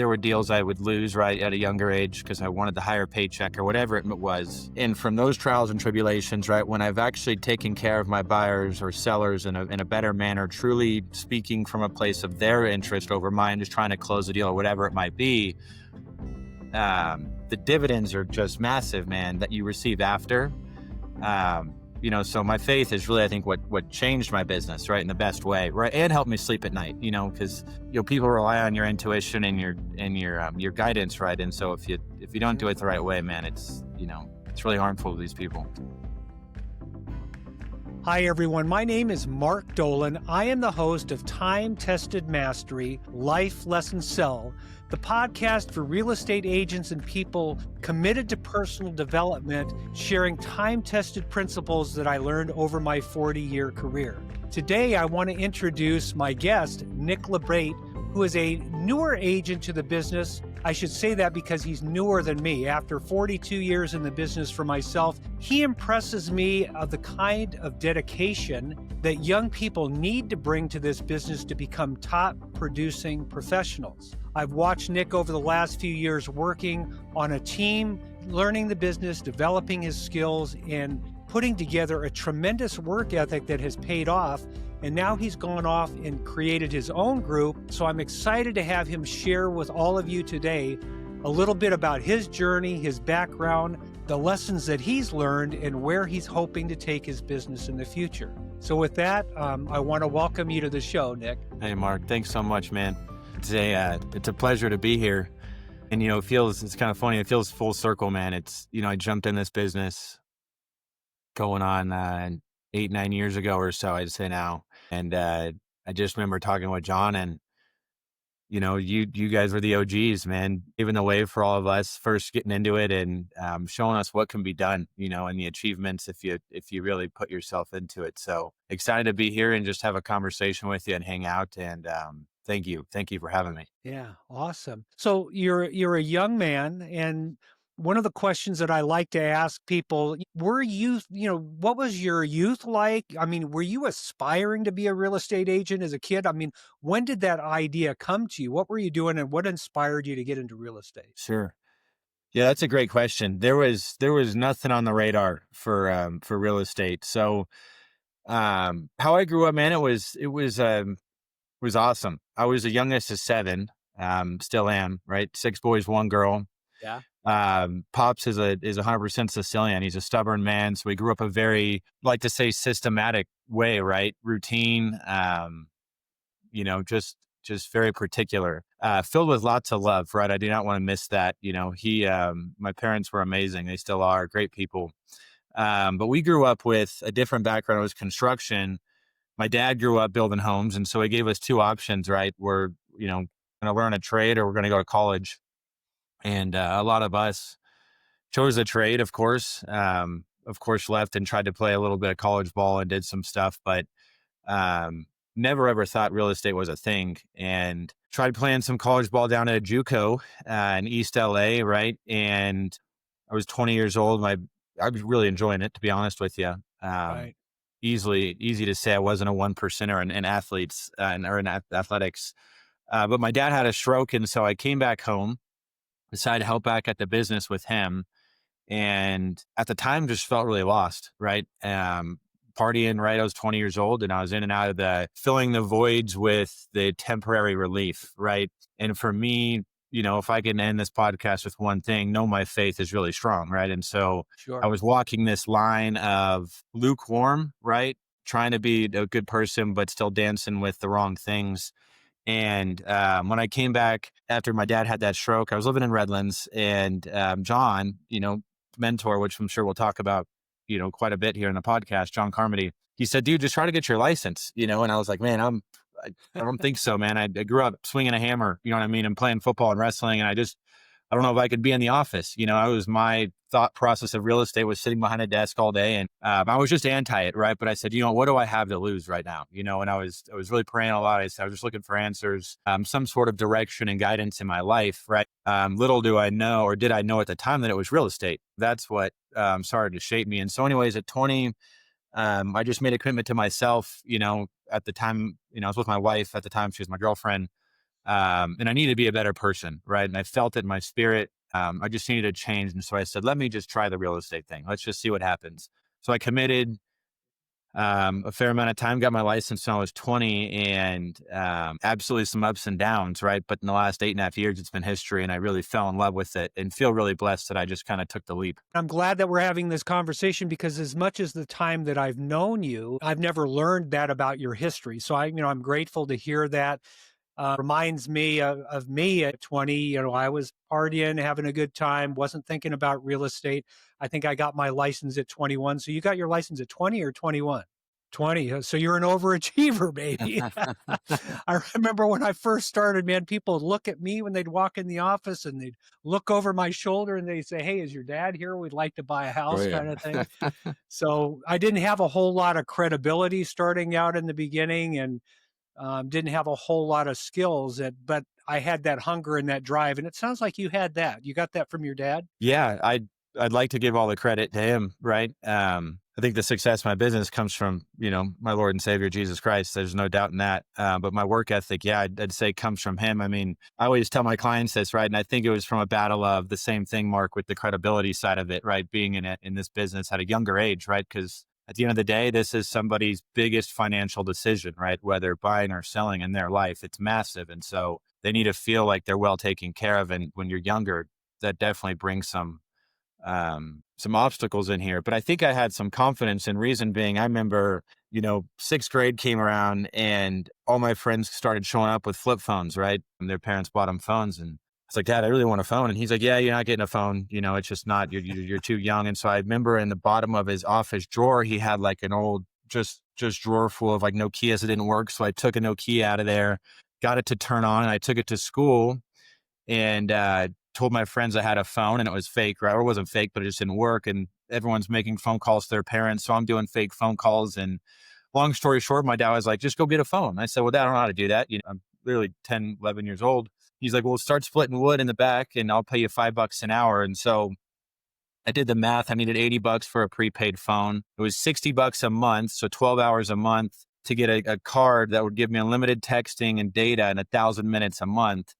there were deals I would lose right at a younger age because I wanted the higher paycheck or whatever it was. And from those trials and tribulations, right, when I've actually taken care of my buyers or sellers in a better manner, truly speaking from a place of their interest over mine, just trying to close the deal or whatever it might be, the dividends are just massive, man, that you receive after. So my faith is really, I think, what changed my business, right, in the best way, right, and helped me sleep at night, because people rely on your intuition and your guidance, right, and so if you don't do it the right way, man, it's really harmful to these people. Hi, everyone. My name is Mark Dolan. I am the host of Time Tested Mastery Life Lesson Sell, the podcast for real estate agents and people committed to personal development, sharing time-tested principles that I learned over my 40-year career. Today, I want to introduce my guest, Nick LaBate, who is a newer agent to the business. I should say that because he's newer than me. After 42 years in the business for myself, he impresses me of the kind of dedication that young people need to bring to this business to become top producing professionals. I've watched Nick over the last few years working on a team, learning the business, developing his skills, and putting together a tremendous work ethic that has paid off. And now he's gone off and created his own group. So I'm excited to have him share with all of you today a little bit about his journey, his background, the lessons that he's learned, and where he's hoping to take his business in the future. So with that, I want to welcome you to the show, Nick. Hey, Mark, thanks so much, man. It's a pleasure to be here. And, it's kind of funny. It feels full circle, man. It's, I jumped in this business going on 8-9 years ago or so, I'd say now. And I just remember talking with John, and you guys were the OGs, man, giving the way for all of us first getting into it and showing us what can be done, and the achievements if you really put yourself into it. So excited to be here and just have a conversation with you and hang out. And thank you for having me. Yeah, awesome. So you're a young man, and one of the questions that I like to ask people, were you, what was your youth like? I mean, were you aspiring to be a real estate agent as a kid? I mean, when did that idea come to you? What were you doing and what inspired you to get into real estate? Sure. Yeah, that's a great question. There was nothing on the radar for real estate. So how I grew up, man, it was awesome. I was the youngest of 7, still am, right? 6 boys, 1 girl. Yeah. Pops is 100% Sicilian. He's a stubborn man. So we grew up a very, like to say, systematic way, right? Routine, just very particular, filled with lots of love, right? I do not want to miss that. My parents were amazing. They still are great people. But we grew up with a different background. It was construction. My dad grew up building homes. And so he gave us 2 options, right? We're, going to learn a trade or we're going to go to college. And a lot of us chose a trade, of course, left and tried to play a little bit of college ball and did some stuff, but never ever thought real estate was a thing, and tried playing some college ball down at a JUCO in East LA, right? And I was 20 years old. I was really enjoying it, to be honest with you. Right. Easy to say I wasn't a 1%er in athletes or in athletics. But my dad had a stroke, and so I came back home, decided to help back at the business with him. And at the time just felt really lost, right? Partying, right? I was 20 years old and I was in and out of filling the voids with the temporary relief, right? And for me, if I can end this podcast with one thing, know my faith is really strong, right? And so Sure. I was walking this line of lukewarm, right? Trying to be a good person, but still dancing with the wrong things. And when I came back after my dad had that stroke, I was living in Redlands, and John, mentor, which I'm sure we'll talk about, quite a bit here in the podcast, John Carmody, he said, dude, just try to get your license, and I was like, man, I don't think so, man. I grew up swinging a hammer, you know what I mean? And playing football and wrestling. And I don't know if I could be in the office. My thought process of real estate was sitting behind a desk all day. And I was just anti it, right? But I said, what do I have to lose right now? And I was really praying a lot. I was just looking for answers, some sort of direction and guidance in my life, right? Little do I know, or did I know at the time, that it was real estate. That's what started to shape me. And so anyways, at 20, I just made a commitment to myself, at the time, I was with my wife at the time. She was my girlfriend. And I needed to be a better person, right? And I felt it in my spirit. I just needed to change. And so I said, let me just try the real estate thing. Let's just see what happens. So I committed a fair amount of time, got my license when I was 20, and absolutely some ups and downs, right? But in the last 8.5 years, it's been history, and I really fell in love with it and feel really blessed that I just kind of took the leap. I'm glad that we're having this conversation because as much as the time that I've known you, I've never learned that about your history. So I'm grateful to hear that. Reminds me of me at 20. I was partying, having a good time, wasn't thinking about real estate. I think I got my license at 21. So you got your license at 20 or 21? 20. So you're an overachiever, baby. I remember when I first started, man, people would look at me when they'd walk in the office and they'd look over my shoulder and they'd say, "Hey, is your dad here? We'd like to buy a Oh house," yeah. kind of thing. So I didn't have a whole lot of credibility starting out in the beginning and didn't have a whole lot of skills, but I had that hunger and that drive. And it sounds like you had that. You got that from your dad? Yeah, I'd like to give all the credit to him, right? I think the success of my business comes from, my Lord and Savior Jesus Christ. There's no doubt in that. But my work ethic, yeah, I'd say comes from him. I mean, I always tell my clients this, right? And I think it was from a battle of the same thing, Mark, with the credibility side of it, right? Being in this business at a younger age, right? Because at the end of the day, this is somebody's biggest financial decision, right? Whether buying or selling in their life, it's massive. And so they need to feel like they're well taken care of. And when you're younger, that definitely brings some obstacles in here. But I think I had some confidence, and reason being, I remember, sixth grade came around and all my friends started showing up with flip phones, right? And their parents bought them phones. And I was like, Dad, I really want a phone. And he's like, yeah, you're not getting a phone. It's just not, you're too young. And so I remember in the bottom of his office drawer, he had like an old, just drawer full of like Nokias that didn't work. So I took a Nokia out of there, got it to turn on, and I took it to school and told my friends I had a phone and it was fake, right? Or it wasn't fake, but it just didn't work. And everyone's making phone calls to their parents. So I'm doing fake phone calls. And long story short, my dad was like, just go get a phone. I said, well, Dad, I don't know how to do that. I'm literally 10, 11 years old. He's like, well, start splitting wood in the back and I'll pay you $5 an hour. And so I did the math. I needed $80 for a prepaid phone. It was $60 a month. So 12 hours a month to get a card that would give me unlimited texting and data and 1,000 minutes a month.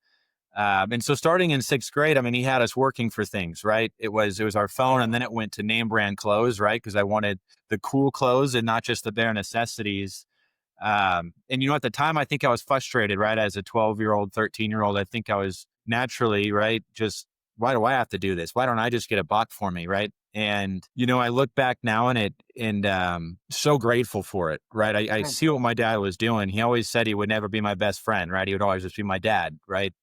And so starting in sixth grade, I mean, he had us working for things, right? It was our phone, and then it went to name brand clothes, right? Because I wanted the cool clothes and not just the bare necessities. And at the time, I think I was frustrated, right? As a 12-year-old, 13-year-old, I think I was naturally, right? Just, why do I have to do this? Why don't I just get a bought for me, right? And I look back now and so grateful for it, right? I see what my dad was doing. He always said he would never be my best friend, right? He would always just be my dad, right?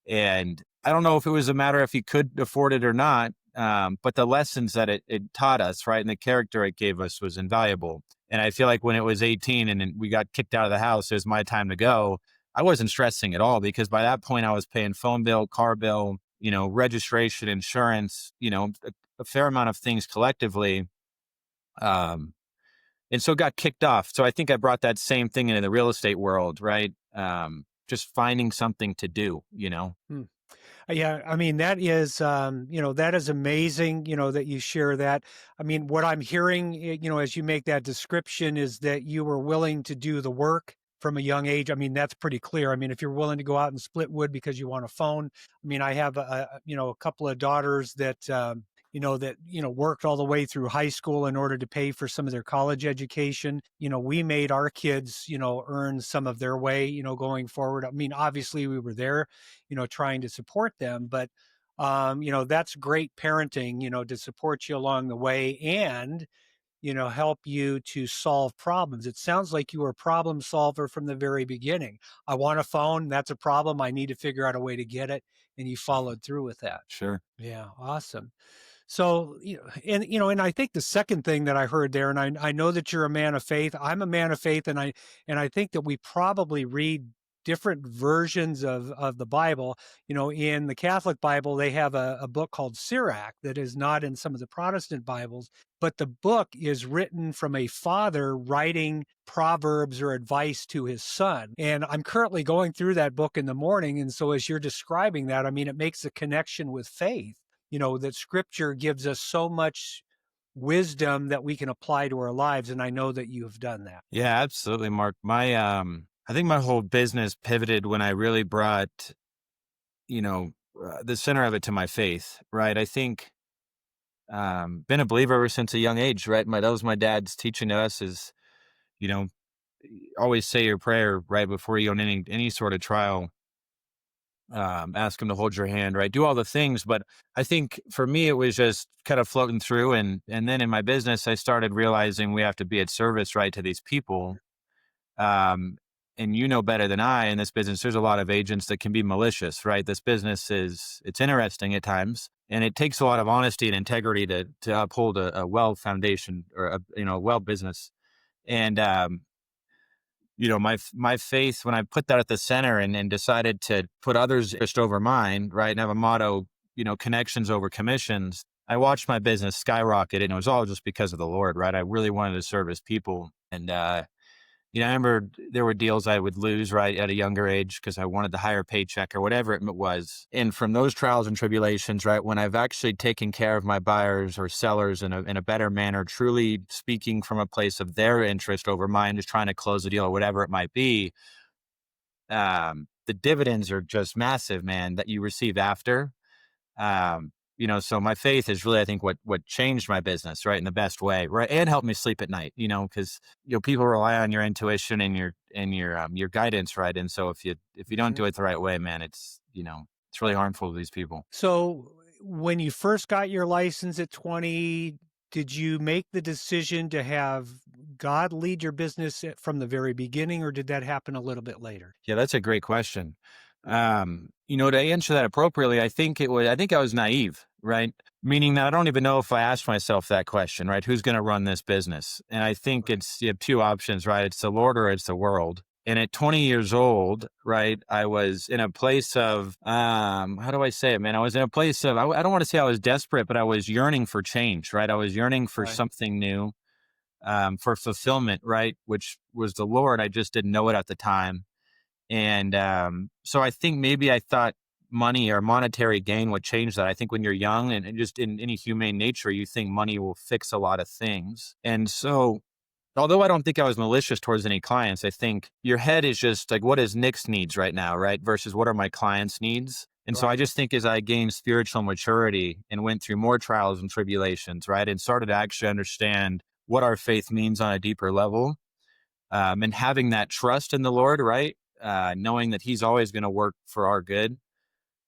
And I don't know if it was a matter if he could afford it or not, but the lessons that it taught us, right, and the character it gave us was invaluable. And I feel like when it was 18 and then we got kicked out of the house, it was my time to go. I wasn't stressing at all because by that point I was paying phone bill, car bill, registration, insurance, a fair amount of things collectively. Um, and so got kicked off. So I think I brought that same thing into the real estate world, right? Just finding something to do. Hmm. Yeah, I mean, that is amazing, that you share that. I mean, what I'm hearing, as you make that description is that you were willing to do the work from a young age. I mean, that's pretty clear. I mean, if you're willing to go out and split wood because you want a phone. I mean, I have a couple of daughters that worked all the way through high school in order to pay for some of their college education. We made our kids, earn some of their way, going forward. I mean, obviously we were there, trying to support them, but that's great parenting, to support you along the way and, help you to solve problems. It sounds like you were a problem solver from the very beginning. I want a phone. That's a problem. I need to figure out a way to get it. And you followed through with that. Sure. Yeah. Awesome. So, and I think the second thing that I heard there, and I know that you're a man of faith. I'm a man of faith, and I think that we probably read different versions of the Bible. In the Catholic Bible, they have a book called Sirach that is not in some of the Protestant Bibles, but the book is written from a father writing proverbs or advice to his son. And I'm currently going through that book in the morning. And so as you're describing that, I mean, it makes a connection with faith, that scripture gives us so much wisdom that we can apply to our lives. And I know that you have done that. Yeah, absolutely, Mark. I think my whole business pivoted when I really brought, the center of it to my faith, right? I think, been a believer ever since a young age, right? That was my dad's teaching to us is, you know, always say your prayer right before you go in any sort of trial. Ask him to hold your hand, right? Do all the things. But I think for me, it was just kind of floating through. And then in my business, I started realizing we have to be at service, right, to these people. Um, and you know better than I in this business, there's a lot of agents that can be malicious, right? This business it's interesting at times. And it takes a lot of honesty and integrity to uphold a well foundation or a well business. And my faith when I put that at the center and decided to put others interest over mine, right, and have a motto, connections over commissions. I watched my business skyrocket, and it was all just because of the Lord, right? I really wanted to serve His people, and I remember there were deals I would lose right at a younger age because I wanted the higher paycheck or whatever it was. And from those trials and tribulations, right, when I've actually taken care of my buyers or sellers in a better manner, truly speaking from a place of their interest over mine, just trying to close the deal or whatever it might be, the dividends are just massive, man, that you receive after. So my faith is really, I think, what changed my business, right, in the best way, right, and helped me sleep at night, because people rely on your intuition and your guidance, right, and so if you don't Mhm. do it the right way, man, it's really harmful to these people. So, when you first got your license at 20, did you make the decision to have God lead your business from the very beginning, or did that happen a little bit later? Yeah, that's a great question. To answer that appropriately, I think I was naive, right? Meaning that I don't even know if I asked myself that question, right? Who's going to run this business? And I think Right. you have two options, right? It's the Lord or it's the world. And at 20 years old, right, I was in a place of, how do I say it, man? I was in a place of, I don't want to say I was desperate, but I was yearning for change, right? I was yearning for Right. something new, for fulfillment, right? Which was the Lord. I just didn't know it at the time. And so I think maybe I thought money or monetary gain would change that. I think when you're young and just in any humane nature, you think money will fix a lot of things. And so, although I don't think I was malicious towards any clients, I think your head is just like, what is Nick's needs right now, right? Versus what are my clients' needs? And so I Right. just think as I gained spiritual maturity and went through more trials and tribulations, right, and started to actually understand what our faith means on a deeper level, and having that trust in the Lord, right? Knowing that He's always going to work for our good.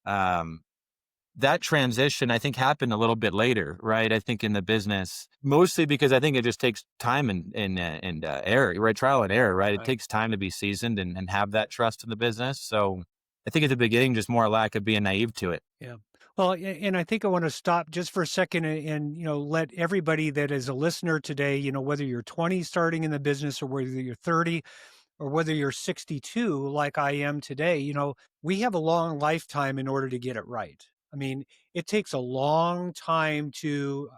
Um, that transition, I think, happened a little bit later, right? I think in the business, mostly because I think it just takes time and error, right? Trial and error, right? It Right. takes time to be seasoned and have that trust in the business. So I think at the beginning, just more a lack of being naive to it. Yeah. Well, and I think I want to stop just for a second and let everybody that is a listener today, whether you're 20 starting in the business or whether you're 30 or whether you're 62 like I am today, we have a long lifetime in order to get it right. I mean, it takes a long time to,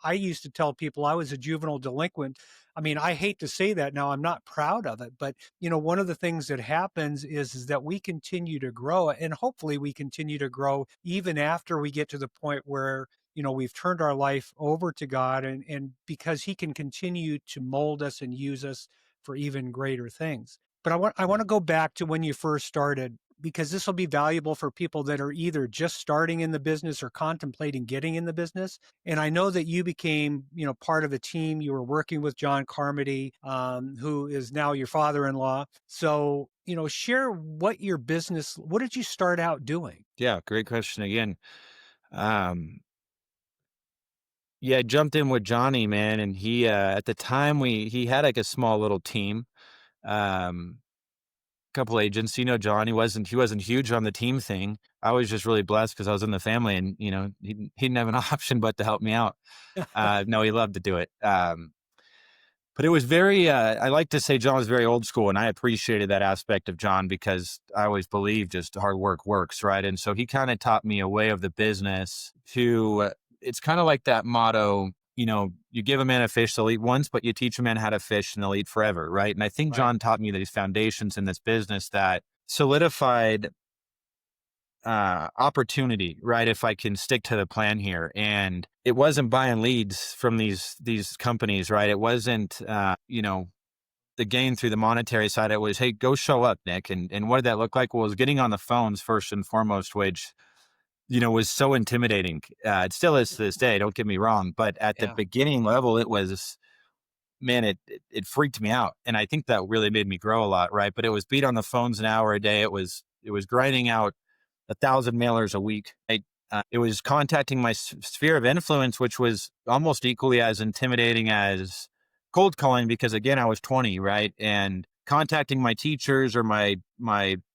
I used to tell people I was a juvenile delinquent. I mean, I hate to say that now, I'm not proud of it, but one of the things that happens is that we continue to grow and hopefully we continue to grow even after we get to the point where we've turned our life over to God and because he can continue to mold us and use us for even greater things. But I want Yeah. to go back to when you first started because this will be valuable for people that are either just starting in the business or contemplating getting in the business. And I know that you became, part of a team. You were working with John Carmody, who is now your father-in-law. So, share what did you start out doing? Yeah. Great question again. Um, yeah, I jumped in with Johnny, man. And at the time he had like a small little team. Um, Couple agents. John, he wasn't huge on the team thing. I was just really blessed because I was in the family and, he didn't have an option but to help me out. No, he loved to do it. But it was very, I like to say John was very old school, and I appreciated that aspect of John because I always believe just hard work works, right? And so he kind of taught me a way of the business it's kind of like that motto, you give a man a fish, they'll eat once, but you teach a man how to fish and they'll eat forever, right? And I think Right. John taught me these foundations in this business that solidified opportunity, right? If I can stick to the plan here. And it wasn't buying leads from these companies, right? It wasn't, the gain through the monetary side, it was, hey, go show up, Nick. And what did that look like? Well, it was getting on the phones first and foremost, which, was so intimidating. It still is to this day, don't get me wrong. But at the Yeah. beginning level, it was, man, it freaked me out. And I think that really made me grow a lot. Right. But it was beat on the phones an hour a day. It was grinding out 1,000 mailers a week. It was contacting my sphere of influence, which was almost equally as intimidating as cold calling, because again, I was 20, right? And contacting my teachers or my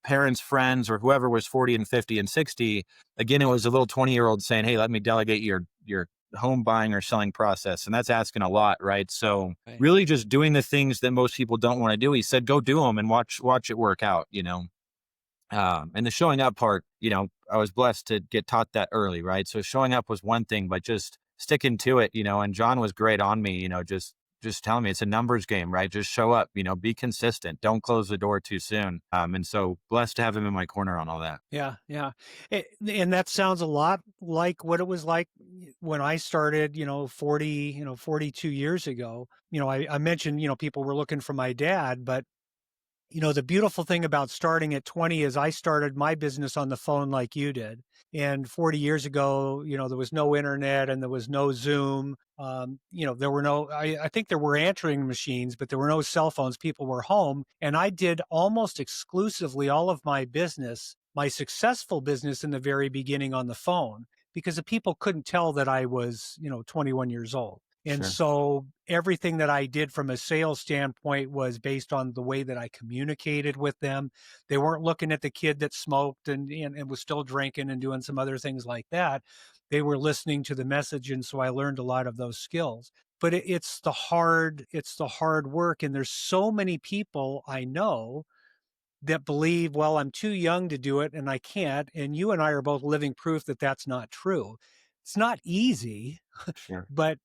parents' friends or whoever was 40 and 50 and 60. Again, it was a little 20-year-old saying, "Hey, let me delegate your home buying or selling process," and that's asking a lot, right? So Right. really, just doing the things that most people don't want to do. He said, "Go do them and watch it work out." And the showing up part, I was blessed to get taught that early, right? So showing up was one thing, but just sticking to it, and John was great on me, just telling me it's a numbers game, right? Just show up, be consistent. Don't close the door too soon. And so blessed to have him in my corner on all that. Yeah, yeah. And that sounds a lot like what it was like when I started, 42 years ago. I mentioned, people were looking for my dad, but the beautiful thing about starting at 20 is I started my business on the phone like you did. And 40 years ago, there was no internet and there was no Zoom. There were I think there were answering machines, but there were no cell phones. People were home. And I did almost exclusively all of my business, my successful business in the very beginning on the phone, because the people couldn't tell that I was, 21 years old. And Sure. so everything that I did from a sales standpoint was based on the way that I communicated with them. They weren't looking at the kid that smoked and was still drinking and doing some other things like that. They were listening to the message. And so I learned a lot of those skills. But it's the hard work. And there's so many people I know that believe, well, I'm too young to do it and I can't. And you and I are both living proof that that's not true. It's not easy, Sure. but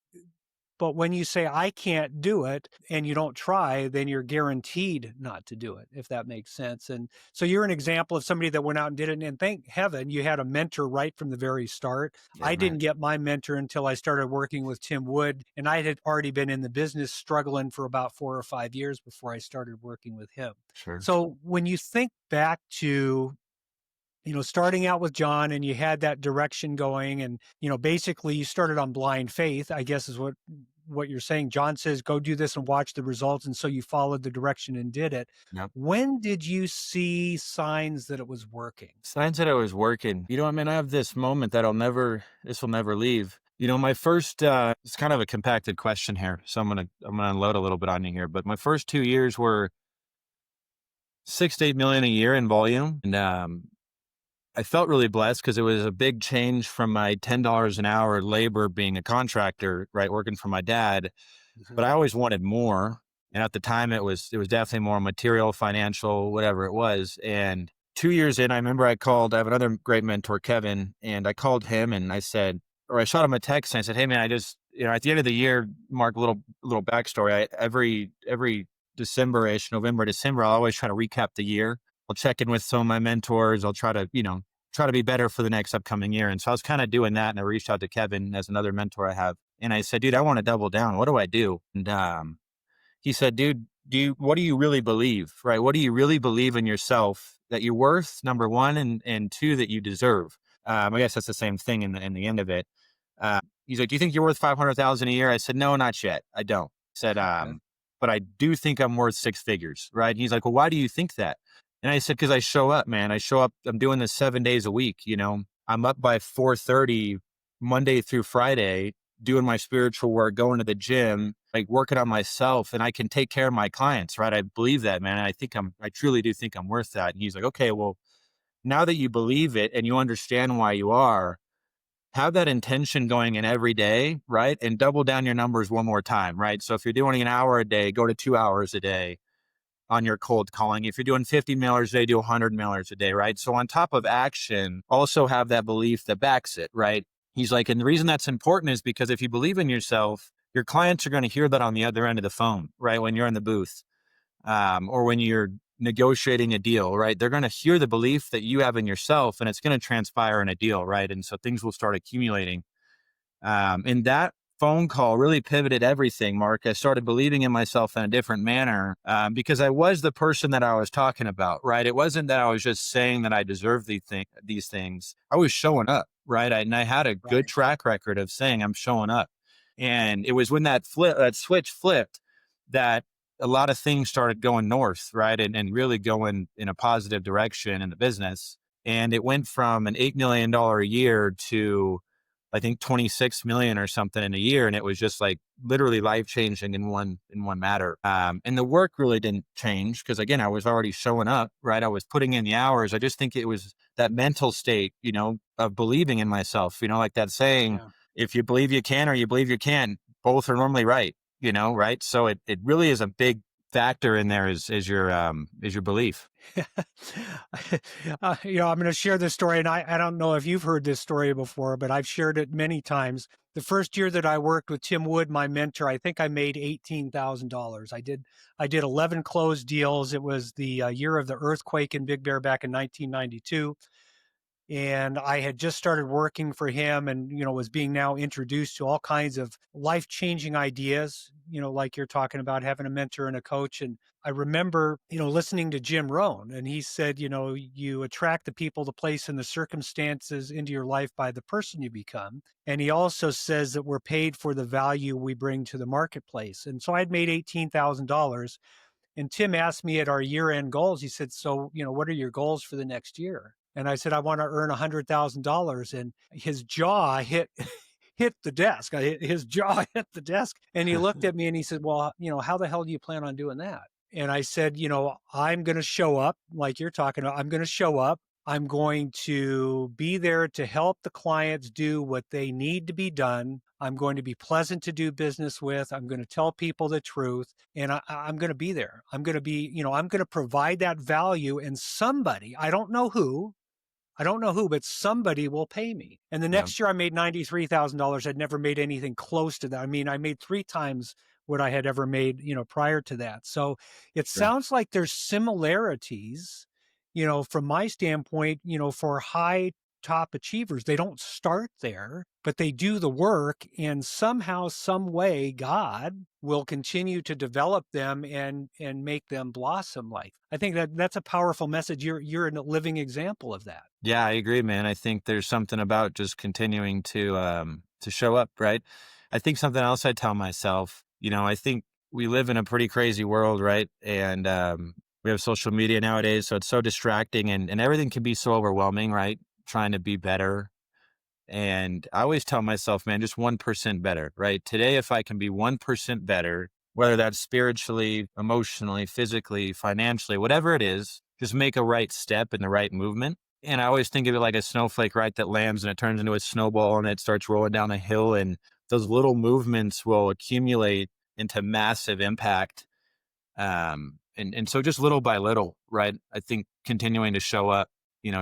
when you say I can't do it and you don't try, then you're guaranteed not to do it, if that makes sense. And so you're an example of somebody that went out and did it. And thank heaven you had a mentor right from the very start. Yeah, I man. didn't get my mentor until I started working with Tim Wood, and I had already been in the business struggling for about 4 or 5 years before I started working with him. Sure. So when you think back to starting out with John and you had that direction going and, basically you started on blind faith, I guess is what you're saying. John says, go do this and watch the results. And so you followed the direction and did it. Yep. When did you see signs that it was working? Signs that I was working. I mean, I have this moment that this will never leave. My first, it's kind of a compacted question here. So I'm gonna unload a little bit on you here, but my first 2 years were 6 to 8 million a year in volume. And, I felt really blessed because it was a big change from my $10 an hour labor being a contractor, right? Working for my dad, but Mhm. I always wanted more. And at the time it was definitely more material, financial, whatever it was. And 2 years in, I remember I have another great mentor, Kevin, and I called him and I shot him a text and I said, "Hey man, I just, at the end of the year, Mark, a little backstory. Every December-ish, November, December, I'll always try to recap the year. I'll check in with some of my mentors. I'll try to be better for the next upcoming year." And so I was kind of doing that. And I reached out to Kevin as another mentor I have. And I said, "Dude, I want to double down. What do I do?" And he said, "Dude, what do you really believe? Right? What do you really believe in yourself that you're worth? Number one, and two, that you deserve." I guess that's the same thing in the end of it. He's like, "Do you think you're worth 500,000 a year?" I said, "No, not yet. I don't." I said, Okay. "But I do think I'm worth six figures." Right? And he's like, "Well, why do you think that?" And I said, "Because I show up, man. I show up. I'm doing this 7 days a week. I'm up by 4:30 Monday through Friday, doing my spiritual work, going to the gym, like working on myself, and I can take care of my clients, right? I believe that, man. And I truly do think I'm worth that." And he's like, "Okay, well, now that you believe it and you understand why you are, have that intention going in every day, right? And double down your numbers one more time, right? So if you're doing an hour a day, go to 2 hours a day on your cold calling. If you're doing 50 mailers a day, do 100 mailers a day, right? So on top of action, also have that belief that backs it, right?" He's like, "And the reason that's important is because if you believe in yourself, your clients are going to hear that on the other end of the phone, right? When you're in the booth, or when you're negotiating a deal, right? They're going to hear the belief that you have in yourself, and it's going to transpire in a deal, right? And so things will start accumulating. And that phone call really pivoted everything, Mark. I started believing in myself in a different manner, because I was the person that I was talking about, right? It wasn't that I was just saying that I deserve these things. I was showing up, right? And I had a good Right. track record of saying I'm showing up. And it was when that switch flipped, that a lot of things started going north, right? And really going in a positive direction in the business. And it went from an $8 million a year to, I think, 26 million or something in a year. And it was just like literally life changing in one matter. And the work really didn't change because, again, I was already showing up, right? I was putting in the hours. I just think it was that mental state, of believing in myself, like that saying, Yeah. if you believe you can or you believe you can, both are normally right, right? So it really is a big factor in there is your belief. I'm going to share this story, and I don't know if you've heard this story before, but I've shared it many times. The first year that I worked with Tim Wood, my mentor, I think I made $18,000. I did 11 closed deals. It was the year of the earthquake in Big Bear back in 1992. And I had just started working for him and, was being now introduced to all kinds of life-changing ideas, like you're talking about having a mentor and a coach. And I remember, listening to Jim Rohn, and he said, you attract the people, the place, and the circumstances into your life by the person you become. And he also says that we're paid for the value we bring to the marketplace. And so I'd made $18,000. And Tim asked me at our year-end goals, he said, so, what are your goals for the next year? And I said, I want to earn $100,000. And his jaw hit hit the desk. His jaw hit the desk. And he looked at me and he said, well, how the hell do you plan on doing that? And I said, I'm going to show up like you're talking about. I'm going to show up. I'm going to be there to help the clients do what they need to be done. I'm going to be pleasant to do business with. I'm going to tell people the truth, and I'm going to be there. I'm going to be, I'm going to provide that value, and somebody, I don't know who, but somebody will pay me. And the Yeah, next year I made $93,000. I'd never made anything close to that. I mean, I made three times what I had ever made, prior to that. So it sure. sounds like there's similarities, from my standpoint, for high top achievers. They don't start there, but they do the work, and somehow, some way, God will continue to develop them and make them blossom. Like, I think that's a powerful message. You're a living example of that. Yeah, I agree, man. I think there's something about just continuing to show up, right? I think something else I tell myself, I think we live in a pretty crazy world, right? And we have social media nowadays, so it's so distracting and everything can be so overwhelming, right? Trying to be better. And I always tell myself, man, just 1% better, right? Today, if I can be 1% better, whether that's spiritually, emotionally, physically, financially, whatever it is, just make a right step in the right movement. And I always think of it like a snowflake, right? That lands and it turns into a snowball and it starts rolling down a hill. And those little movements will accumulate into massive impact. And so just little by little, right? I think continuing to show up,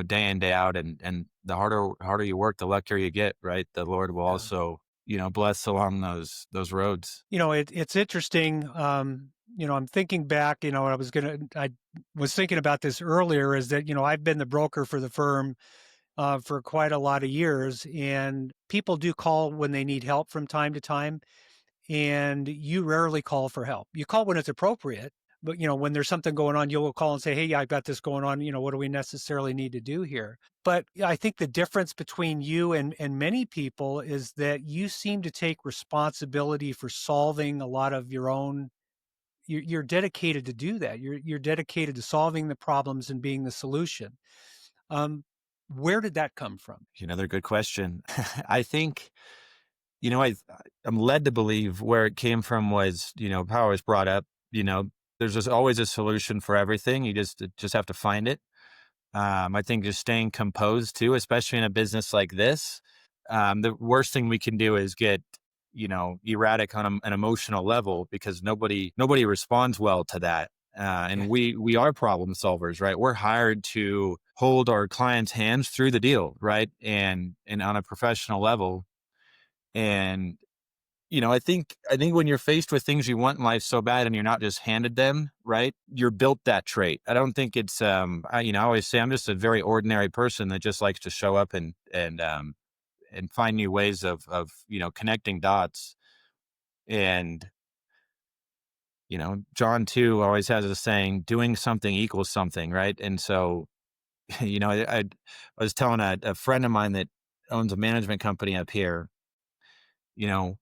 day in, day out, and the harder you work, the luckier you get, right? The Lord will Yeah. also, bless along those roads. It's interesting. I'm thinking back, I was thinking about this earlier, is that, I've been the broker for the firm for quite a lot of years, and people do call when they need help from time to time. And you rarely call for help. You call when it's appropriate, but when there's something going on, you'll call and say, "Hey, I've got this going on. What do we necessarily need to do here?" But I think the difference between you and many people is that you seem to take responsibility for solving a lot of your own. You're dedicated to do that. You're dedicated to solving the problems and being the solution. Um, where did that come from? Another good question. I think, I'm led to believe where it came from was, how I was brought up, there's just always a solution for everything. You just have to find it. I think just staying composed too, especially in a business like this. The worst thing we can do is get, erratic on an emotional level because nobody responds well to that. And we are problem solvers, right? We're hired to hold our clients' hands through the deal, right? And on a professional level. And I think when you're faced with things you want in life so bad and you're not just handed them, right? You're built that trait. I don't think it's I always say I'm just a very ordinary person that just likes to show up and find new ways of connecting dots. And, John too always has a saying, doing something equals something, right? And so, I was telling a friend of mine that owns a management company up here, you know,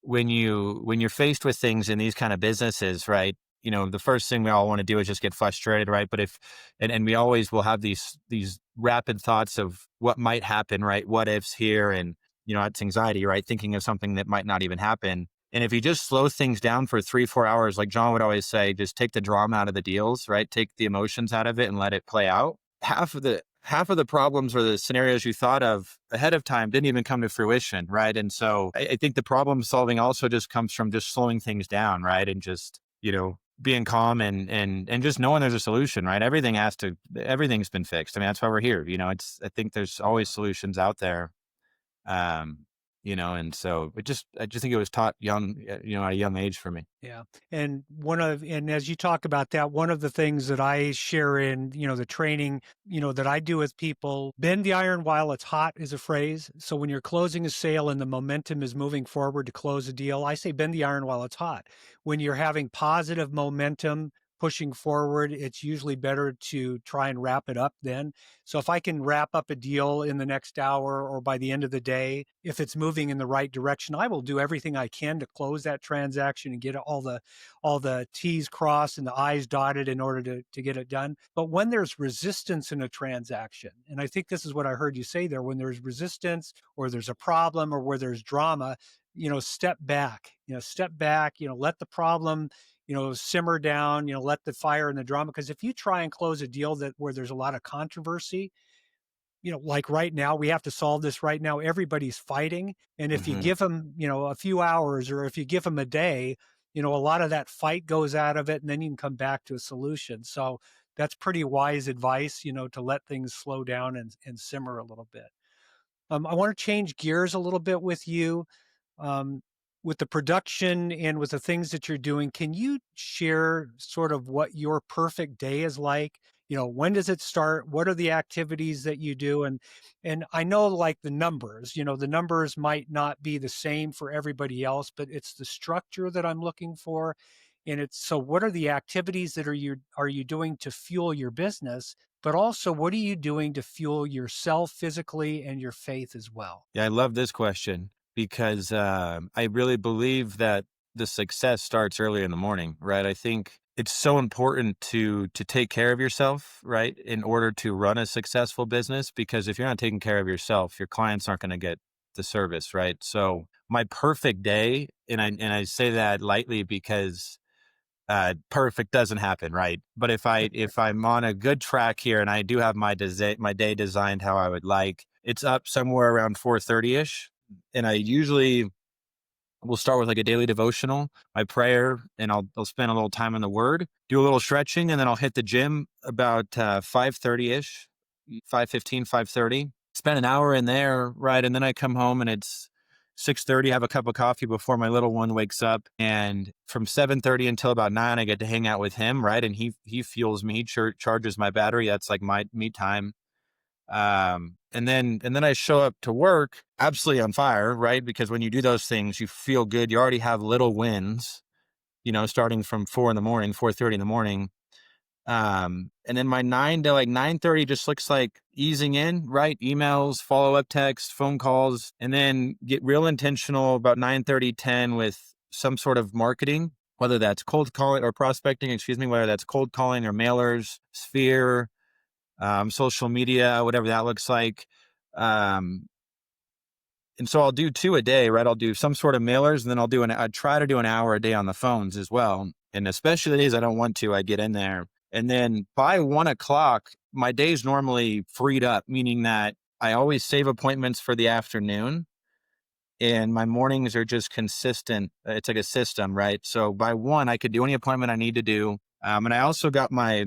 when you're faced with things in these kind of businesses, right? The first thing we all want to do is just get frustrated, right? But if and we always will have these rapid thoughts of what might happen, right? What ifs here, and it's anxiety, right? Thinking of something that might not even happen. And if you just slow things down for 3, 4 hours, like John would always say, just take the drama out of the deals, right? Take the emotions out of it and let it play out. Half of the problems or the scenarios you thought of ahead of time didn't even come to fruition, right? And so I think the problem solving also just comes from just slowing things down, right? And just being calm and just knowing there's a solution, right? Everything's been fixed. I mean, that's why we're here. I think there's always solutions out there. Um, and so I just think it was taught young, at a young age for me. Yeah. And as you talk about that, one of the things that I share in, the training, that I do with people, bend the iron while it's hot is a phrase. So when you're closing a sale and the momentum is moving forward to close a deal, I say bend the iron while it's hot. When you're having positive momentum pushing forward, it's usually better to try and wrap it up then. So if I can wrap up a deal in the next hour or by the end of the day, if it's moving in the right direction, I will do everything I can to close that transaction and get all the T's crossed and the I's dotted in order to get it done. But when there's resistance in a transaction, and I think this is what I heard you say there, when there's resistance or there's a problem or where there's drama, step back, let the problem simmer down, let the fire and the drama. Because if you try and close a deal where there's a lot of controversy, like right now, we have to solve this right now. Everybody's fighting. And if you Hmm. give them, a few hours or if you give them a day, a lot of that fight goes out of it and then you can come back to a solution. So that's pretty wise advice, to let things slow down and simmer a little bit. I want to change gears a little bit with you. Um, with the production and with the things that you're doing, can you share sort of what your perfect day is like? When does it start? What are the activities that you do? And I know like the numbers might not be the same for everybody else, but it's the structure that I'm looking for. And it's so what are the activities that are you doing to fuel your business? But also, what are you doing to fuel yourself physically and your faith as well? Yeah, I love this question because I really believe that the success starts early in the morning, right? I think it's so important to take care of yourself, right, in order to run a successful business. Because if you're not taking care of yourself, your clients aren't going to get the service, right? So my perfect day, and I say that lightly because perfect doesn't happen, right? But if I'm on a good track here and I do have my day designed how I would like, it's up somewhere around 4:30 ish, and I usually will start with like a daily devotional, my prayer, and I'll spend a little time in the Word, do a little stretching, and then I'll hit the gym about 5:30 ish, 5:15, 5:30. Spend an hour in there, right, and then I come home and it's 6:30. Have a cup of coffee before my little one wakes up, and from 7:30 until about 9, I get to hang out with him, right, and he fuels me, charges my battery. That's like my me time. And then I show up to work absolutely on fire, right? Because when you do those things, you feel good. You already have little wins, starting from 4 in the morning, 4:30 in the morning. And then my 9 to like 9:30 just looks like easing in, right? Emails, follow-up text, phone calls, and then get real intentional about 9:30, 10 with some sort of marketing, whether that's cold calling or prospecting, excuse me, whether that's cold calling or mailers, Sphere, social media, whatever that looks like. Um, and so I'll do two a day, right? I'll do some sort of mailers, and then I try to do an hour a day on the phones as well. And especially the days I don't want to, I get in there. And then by 1 o'clock, my day's normally freed up, meaning that I always save appointments for the afternoon and my mornings are just consistent. It's like a system, right? So by 1, I could do any appointment I need to do. And I also got my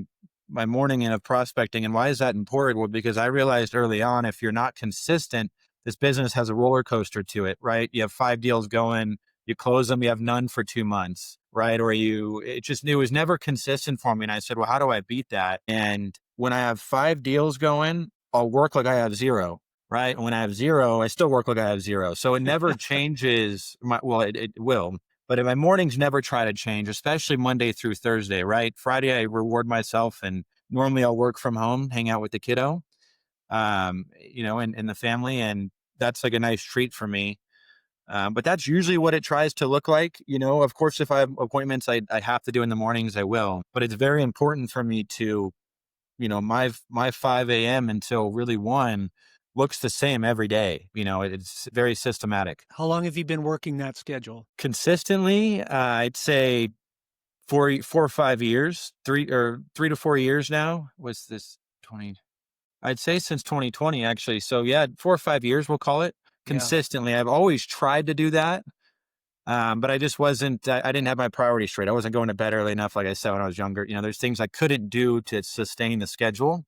morning in of prospecting. And why is that important? Well, because I realized early on, if you're not consistent, this business has a roller coaster to it, right? You have 5 deals going, you close them, you have none for 2 months, right? It was never consistent for me. And I said, well, how do I beat that? And when I have 5 deals going, I'll work like I have 0, right? When I have zero, I still work like I have zero. So it never changes well, it will, but my mornings never try to change, especially Monday through Thursday, right? Friday, I reward myself and normally I'll work from home, hang out with the kiddo, and the family. And that's like a nice treat for me. But that's usually what it tries to look like. Of course, if I have appointments I have to do in the mornings, I will. But it's very important for me to, my 5 a.m. until really 1 looks the same every day. It's very systematic. How long have you been working that schedule? Consistently, I'd say 4 or 5 years, 3 to 4 years now. Was this 20? I'd say since 2020, actually. So yeah, 4 or 5 years, we'll call it Yeah. consistently. I've always tried to do that. But I just wasn't, I didn't have my priorities straight. I wasn't going to bed early enough. Like I said, when I was younger, there's things I couldn't do to sustain the schedule.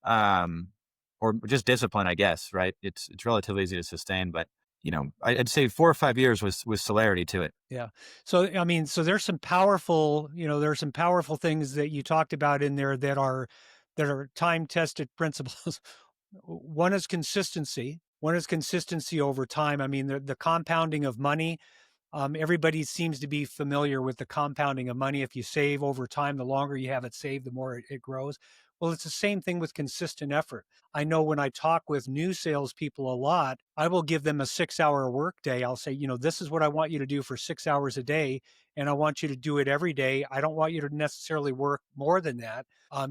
Um, or just discipline, I guess, right? It's relatively easy to sustain, but I'd say 4 or 5 years was celerity to it. Yeah. So, I mean, so there's some powerful things that you talked about in there that are time tested principles. One is consistency. One is consistency over time. I mean, the compounding of money. Everybody seems to be familiar with the compounding of money. If you save over time, the longer you have it saved, the more it grows. Well, it's the same thing with consistent effort. I know when I talk with new salespeople a lot, I will give them a 6 hour workday. I'll say, this is what I want you to do for 6 hours a day, and I want you to do it every day. I don't want you to necessarily work more than that.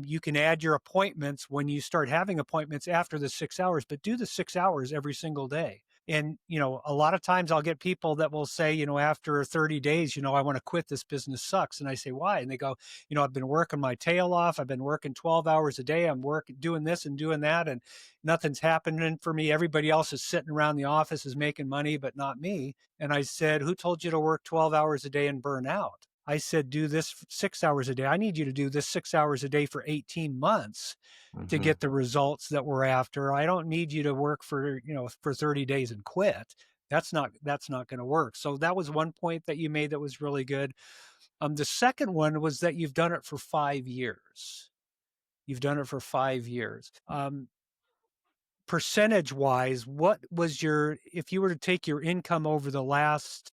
You can add your appointments when you start having appointments after the 6 hours, but do the 6 hours every single day. And, a lot of times I'll get people that will say, after 30 days, I want to quit. This business sucks. And I say, why? And they go, I've been working my tail off. I've been working 12 hours a day. I'm working, doing this and doing that. And nothing's happening for me. Everybody else is sitting around the office is making money, but not me. And I said, who told you to work 12 hours a day and burn out? I said, do this 6 hours a day. I need you to do this 6 hours a day for 18 months to Hmm. get the results that we're after. I don't need you to work for 30 days and quit. That's not going to work. So that was one point that you made that was really good. The second one was that you've done it for 5 years. You've done it for 5 years. Percentage wise, what was if you were to take your income over the last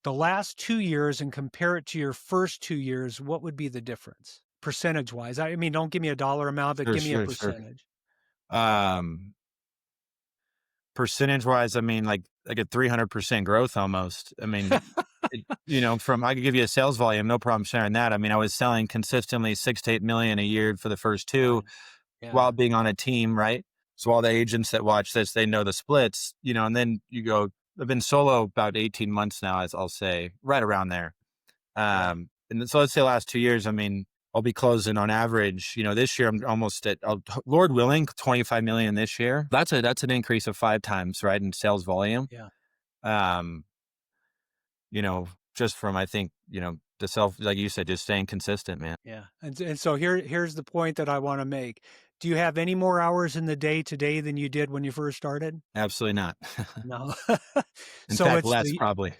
2 years and compare it to your first 2 years, what would be the difference percentage wise? I mean, don't give me a dollar amount, but Sure, give me a sure, sure. percentage. Um, Percentage wise, I mean, like a 300% growth almost. I mean, from I could give you a sales volume, no problem sharing that. I mean, I was selling consistently 6 to 8 million a year for the first two Right. Yeah. while being on a team, right? So all the agents that watch this, they know the splits, and then you go, I've been solo about 18 months now, as I'll say, right around there. Yeah. So let's say last 2 years, I mean, I'll be closing on average, this year I'm almost at, Lord willing, 25 million this year. That's an increase of 5 times, right, in sales volume. Yeah. Um, you know, just from, I think, the self, like you said, just staying consistent, man. Yeah. And so here's the point that I want to make. Do you have any more hours in the day today than you did when you first started? Absolutely not. No. In So fact, it's less the probably.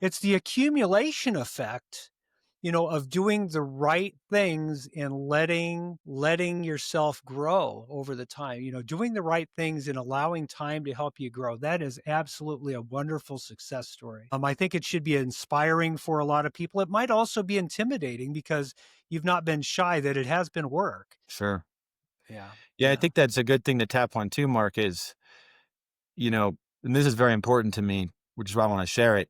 it's the accumulation effect, of doing the right things and letting yourself grow over the time, doing the right things and allowing time to help you grow. That is absolutely a wonderful success story. I think it should be inspiring for a lot of people. It might also be intimidating because you've not been shy, that it has been work. Sure. Yeah. Yeah, I Yeah. think that's a good thing to tap on too, Mark, is, and this is very important to me, which is why I want to share it.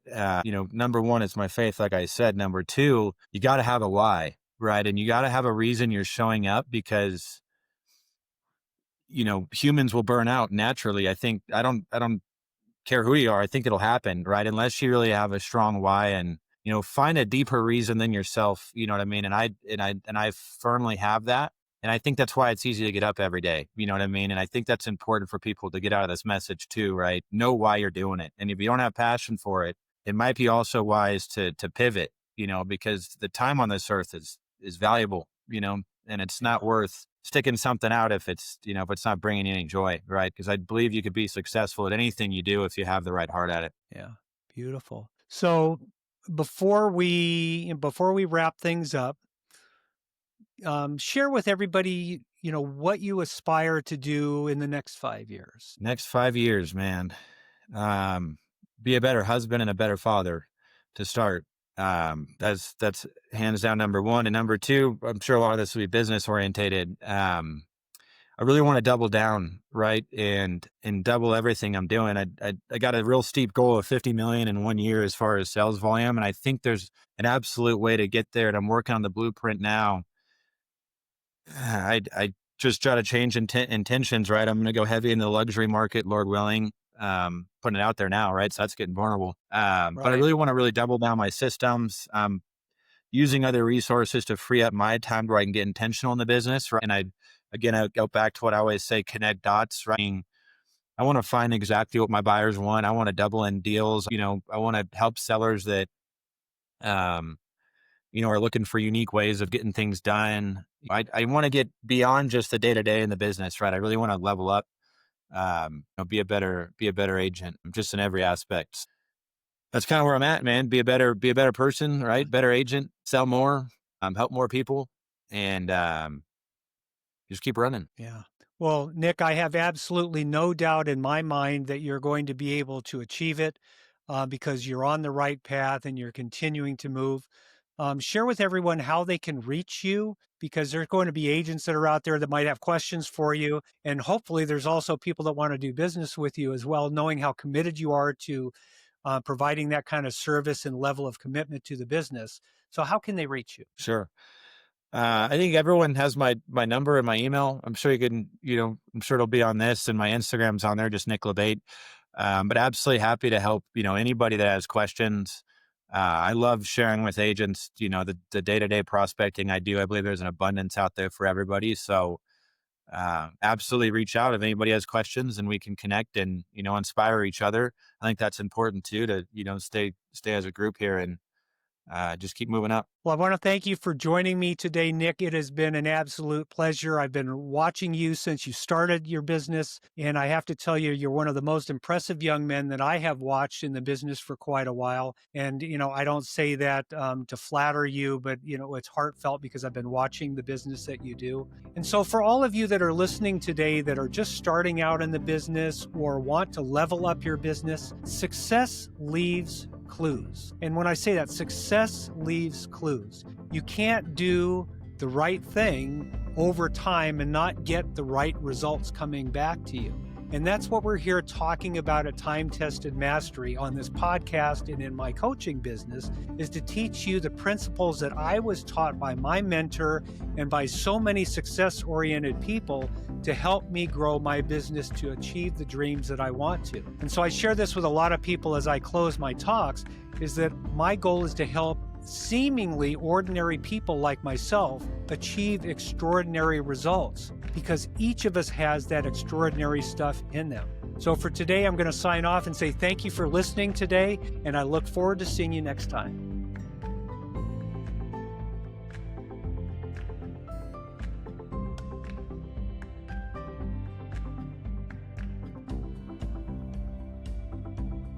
Number one is my faith, like I said. Number two, you got to have a why, right? And you got to have a reason you're showing up because, humans will burn out naturally. I don't care who you are. I think it'll happen, right? Unless you really have a strong why and, find a deeper reason than yourself. You know what I mean? And I firmly have that. And I think that's why it's easy to get up every day. You know what I mean? And I think that's important for people to get out of this message too, right? Know why you're doing it. And if you don't have passion for it, it might be also wise to pivot, because the time on this earth is valuable, and it's not Yeah. worth sticking something out if it's not bringing you any joy, right? Because I believe you could be successful at anything you do if you have the right heart at it. Yeah. Beautiful. So before we wrap things up, share with everybody, what you aspire to do in the next 5 years. Next 5 years, man. Um, be a better husband and a better father to start. That's hands down number one. And number two, I'm sure a lot of this will be business orientated. I really want to double down, right? And double everything I'm doing. I got a real steep goal of 50 million in 1 year as far as sales volume. And I think there's an absolute way to get there. And I'm working on the blueprint now. I just try to change intentions, right? I'm going to go heavy in the luxury market, Lord willing. Putting it out there now, right? So that's getting vulnerable. But I Right. really want to really double down my systems. Using other resources to free up my time where I can get intentional in the business, right? And I go back to what I always say, connect dots, right? I want to find exactly what my buyers want. I want to double in deals. I want to help sellers that, um, are looking for unique ways of getting things done. I want to get beyond just the day to day in the business, right? I really want to level up, be a better agent just in every aspect. That's kind of where I'm at, man. Be a better person, right? Better agent, sell more, help more people, and just keep running. Yeah. Well, Nick, I have absolutely no doubt in my mind that you're going to be able to achieve it because you're on the right path and you're continuing to move. Share with everyone how they can reach you because there's going to be agents that are out there that might have questions for you. And hopefully, there's also people that want to do business with you as well, knowing how committed you are to providing that kind of service and level of commitment to the business. So, how can they reach you? Sure. I think everyone has my number and my email. I'm sure you can, I'm sure it'll be on this, and my Instagram's on there, just Nick LaBate. But absolutely happy to help, anybody that has questions. I love sharing with agents, the day-to-day prospecting I do. I believe there's an abundance out there for everybody. So absolutely reach out if anybody has questions and we can connect and, inspire each other. I think that's important too, to, stay as a group here and just keep moving up. Well, I want to thank you for joining me today, Nick. It has been an absolute pleasure. I've been watching you since you started your business, and I have to tell you, you're one of the most impressive young men that I have watched in the business for quite a while. And, I don't say that to flatter you, but, it's heartfelt because I've been watching the business that you do. And so for all of you that are listening today that are just starting out in the business or want to level up your business, success leaves clues. And when I say that, success leaves clues. You can't do the right thing over time and not get the right results coming back to you. And that's what we're here talking about at Time Tested Mastery on this podcast and in my coaching business, is to teach you the principles that I was taught by my mentor and by so many success-oriented people to help me grow my business to achieve the dreams that I want to. And so I share this with a lot of people as I close my talks, is that my goal is to help seemingly ordinary people like myself achieve extraordinary results because each of us has that extraordinary stuff in them. So for today, I'm going to sign off and say thank you for listening today, and I look forward to seeing you next time.